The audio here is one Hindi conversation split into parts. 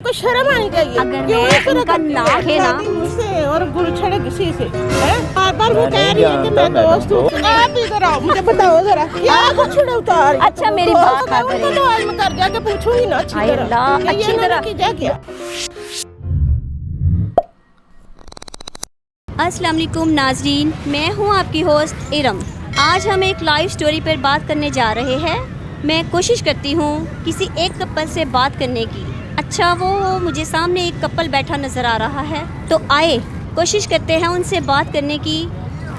आपको शर्म आनी चाहिए। अगर मैं उनका नाम है ना मुझसे और गुलछड़े किसी से बार बार वो कह रही है कि मैं दोस्त हूँ। आप इधर आओ, मुझे बताओ जरा क्या गुलछड़े उतार। अच्छा मेरी बात ना करें तो आज मैं कर जाके पूछूंगी ना अच्छी तरह, अच्छी तरह की जाके। अस्सलाम वालेकुम नाज़रीन, मैं हूं आपकी होस्ट इरम। आज हम एक लाइव स्टोरी पर बात करने जा रहे हैं। मैं कोशिश करती हूं किसी एक कपल से बात करने की। अच्छा वो मुझे सामने एक कपल बैठा नज़र आ रहा है, तो आए कोशिश करते हैं उनसे बात करने की।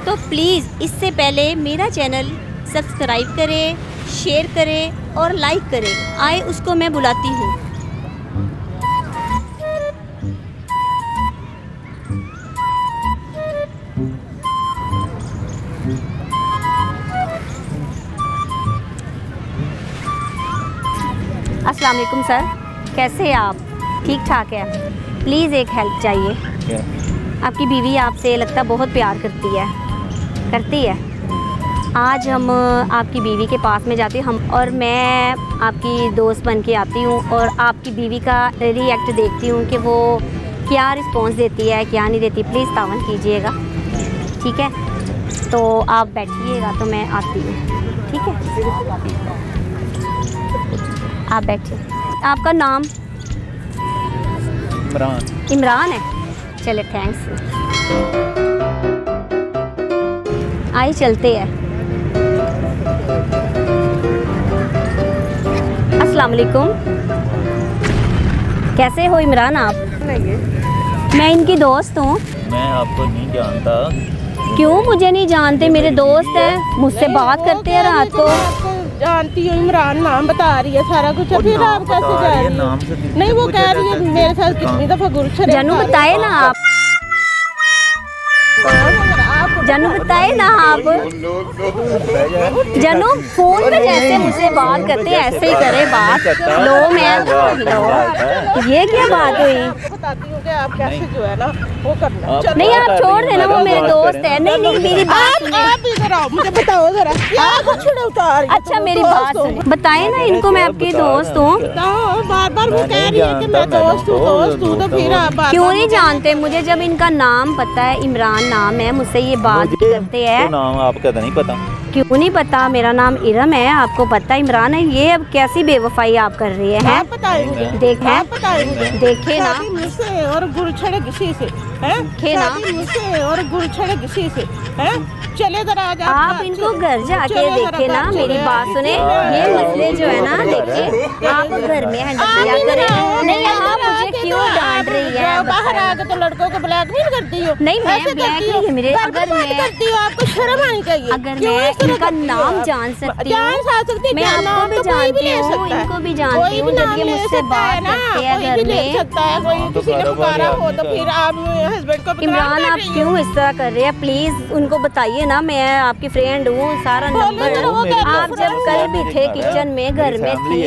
तो प्लीज़ इससे पहले मेरा चैनल सब्सक्राइब करें, शेयर करें और लाइक करें। आए उसको मैं बुलाती हूँ। अस्सलाम वालेकुम सर, कैसे हैं आप? ठीक ठाक है। प्लीज़ एक हेल्प चाहिए। आपकी बीवी आपसे लगता बहुत प्यार करती है। आज हम आपकी बीवी के पास में जाते हैं हम, और मैं आपकी दोस्त बन के आती हूँ और आपकी बीवी का रिएक्ट देखती हूँ कि वो क्या रिस्पॉन्स देती है क्या नहीं देती। प्लीज़ तावन कीजिएगा, ठीक है? तो आप बैठिएगा तो मैं आती हूँ, ठीक है? आप बैठिए। आपका नाम? इमरान है। चले थैंक्स। आइए चलते हैं। अस्सलाम वालेकुम, कैसे हो इमरान आप? मैं इनकी दोस्त हूँ। मैं आपको नहीं जानता। क्यों मुझे नहीं जानते? मेरे दोस्त हैं, मुझसे बात करते हैं रात को। जानती हूँ, इमरान नाम बता रही है सारा कुछ। फिर आप कैसे जा रही नाम से है? नहीं वो कह रही है मेरे साथ कितनी दफा गुलछड़े। जानू बताए ना आप, जानू बताए ना आप। जानू फोन पे जैसे मुझसे बात करते हैं ऐसे ही करे बात। लो मैं लो, ये क्या बात हुई? बताती हूँ कि आप कैसे जो है ना वो करना। नहीं आप छोड़ देना, वो मेरे दोस्त है। नहीं नहीं मेरी बात सुने। आप इधर आओ, मुझे बताओ जरा क्या गुलछड़े उतार। अच्छा मेरी बात सुने, बताए ना इनको मैं आपकी दोस्त हूँ। बार बार वो कह रही है कि मैं दोस्त हूँ, तो फिर आप क्यों नहीं जानते? मुझे जब इनका नाम पता है, इमरान नाम है, मुझसे ये बात करते हैं। तो नाम आपका तो नहीं पता? क्यों नहीं पता? मेरा नाम इरम है, आपको पता इमरान है। ये अब कैसी बेवफाई आप कर रही है? आप बताएंगे, देखें देखे ना मुझसे और गुलछड़े किसी से ना मुझसे और गुलछड़े किसी से चले जरा आप इनको घर जाके देखे ना। मेरी बात सुने, ये मसले जो है ना देखे आप घर में हैंडल किया करें। नहीं आप मुझे क्यों डांट रही है? बाहर आके तो लड़कों को ब्लैकमेल करती हो। नहीं मैं ब्लैक नहीं है मेरे। अगर मैं करती हो आपको शर्म आनी चाहिए। अगर मैं इनका नाम जान सकती हूँ, मैं आपको भी जानती हूँ, इनको भी जानती हूँ। जब ये मुझसे बात करते हैं घर में, कोई किसी ने पुकारा हो तो फिर आप हस्बैंड को इमरान आप क्यों इस तरह कर रहे हैं? प्लीज उनको बताइए ना, मैं आपकी फ्रेंड हूँ, सारा नंबर। आप जब कल भी थे किचन में, घर में थी।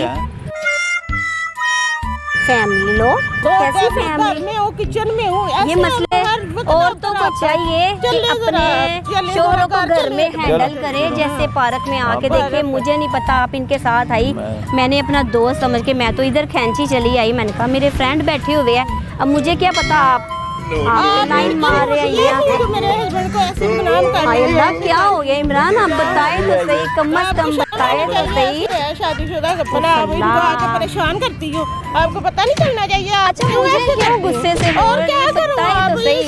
फैमिली लो कैसी फैमिली में हो, किचन में हूँ। ये मसले औरतों को चाहिए कि अपने शोहरों को घर में हैंडल करे। जैसे पार्क में आके देखे, मुझे नहीं पता आप इनके साथ आई, मैंने अपना दोस्त समझ के मैं तो इधर खैंची चली आई। मैंने कहा मेरे फ्रेंड बैठे हुए हैं, अब मुझे क्या पता आप लाइन मार रहे हैं। मेरे हस्बैंड को ऐसे बदनाम कर अल्लाह क्या हो गया इमरान? आप बताए तो सही, कम से कम बताए तो सही। शादीशुदा कपल आप इनको आके परेशान करती हो, आपको पता नहीं चलना चाहिए। अच्छा मुझे क्यों गुस्से से बोल रहे हैं? बताए तो सही।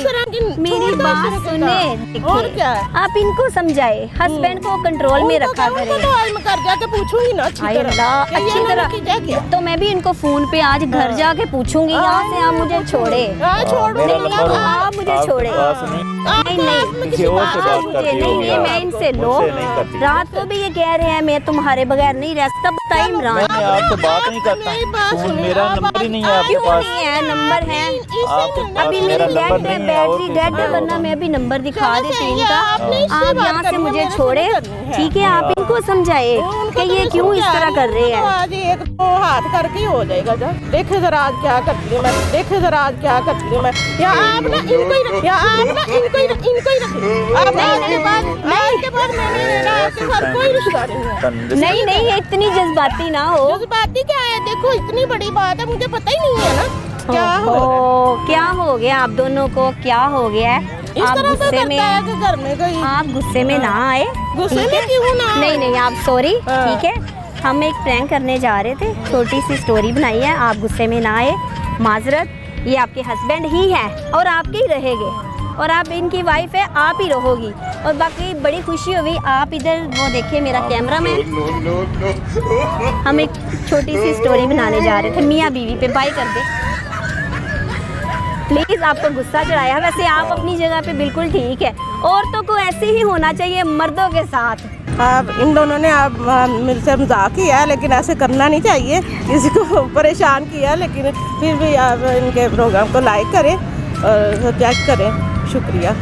मेरी बात सुने, और क्या आप इनको समझाए, हस्बैंड को कंट्रोल में रखा करें। तो आज मैं घर जाके पूछूंगी ना अच्छी तरह। तो मैं भी इनको फोन पे आज घर जाके पूछूंगी। यहाँ से आप मुझे छोड़े, आप मुझे छोड़े। नहीं नहीं मैं इनसे लो। रात को भी ये कह रहे हैं मैं तुम्हारे बगैर नहीं रह सकता। बताइए इमरान, मैं आपसे बात नहीं करता। मेरा नंबर ही नहीं है आपके क्यों पास? नहीं है? नंबर है अभी मेरी डेड है, बैटरी डेड है, वरना मैं अभी नंबर दिखा देती इनका। आप यहाँ से मुझे छोड़े, ठीक है? आप इनको समझाए कि ये क्यों इस तरह कर रहे हैं। आज एक तो हाथ करके ही हो जाएगा। देखे जरा आज क्या करती हूँ मैं, देखे जरा आज क्या करती हूँ मैं। या आप ना इनको ही रखिए, आप ना इनको ही रखिए। आप आज के बाद मैंने आपके साथ कोई रिश्ता नहीं है। नहीं इतनी जज्बाती ना हो। जज्बाती क्या है? देखो इतनी बड़ी बात है, मुझे पता ही नहीं है ना। क्या हो रहा है? ओहो, क्या हो गया आप दोनों को, क्या हो गया है? इस आप तरह से गुस्से करता में, है कि घर में कोई आप गुस्से में ना आए। गुस्से ठीक में है? क्यों ना आए? नहीं नहीं, आप सॉरी, हाँ। ठीक है। हम एक प्रैंक करने जा रहे थे, छोटी सी स्टोरी बनाई है, आप गुस्से में ना आए, माजरत। ये आपके हस्बैंड ही है और आपके ही रहेंगे, और आप इनकी वाइफ है, आप ही रहोगी। और बाकी बड़ी खुशी हुई, आप इधर वो देखिए मेरा कैमरा मैन। हम एक छोटी सी स्टोरी बनाने जा रहे थे, मियाँ बीवी पे। बाय कर दे प्लीज़। आपको गुस्सा चढ़ाया, वैसे आप अपनी जगह पे बिल्कुल ठीक है। औरतों को ऐसे ही होना चाहिए मर्दों के साथ। अब इन दोनों ने आप मेरे से मजाक किया है, लेकिन ऐसे करना नहीं चाहिए, किसी को परेशान किया। लेकिन फिर भी आप इनके प्रोग्राम को लाइक करें और सब्सक्राइब करें। शुक्रिया।